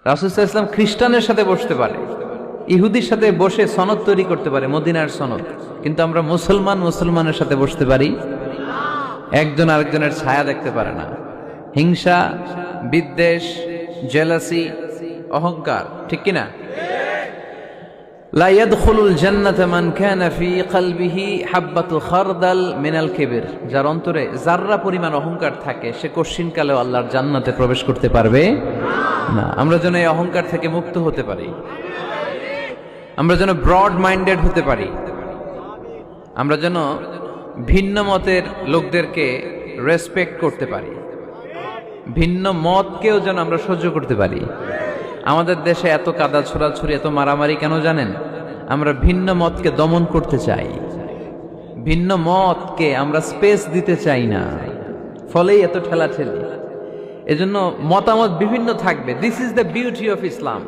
রাসূল সাল্লাল্লাহু আলাইহি ওয়াসাল্লাম খ্রিস্টানের সাথে বসতে পারে, ইহুদির সাথে বসে সনদ তৈরি করতে পারে, মদিনার সনদ। কিন্তু আমরা মুসলমানের সাথে বসতে পারি, একজন আরেকজনের ছায়া দেখতে পারে না। হিংসা, বিদ্বেষ, জেলাসি, অহংকার, ঠিক কিনা? লা ইয়াদখুলুল জান্নাতা মান কানা ফি কলবিহি হাববাতু খারদাল মিনাল কিবর, যার অন্তরে যাররা পরিমাণ অহংকার থাকে সে কশিনকালেও আল্লাহর জান্নাতে প্রবেশ করতে পারবে না। আমরা যেন এই অহংকার থেকে মুক্ত হতে পারি, আমরা যেন ব্রড মাইন্ডেড হতে পারি, আমরা যেন ভিন্ন মতের লোকদেরকে রেসপেক্ট করতে পারি, ভিন্ন মতকেও যেন আমরা সহ্য করতে পারি। আমাদের দেশে এত কাদা ছোড়াছুরি, এত মারামারি কেন জানেন? আমরা ভিন্ন মতকে দমন করতে চাই, ভিন্ন মতকে আমরা স্পেস দিতে চাই না, ফলেই এত ঠেলাঠেলি। এজন্য মতামত বিভিন্ন থাকবে। This is the beauty of Islam.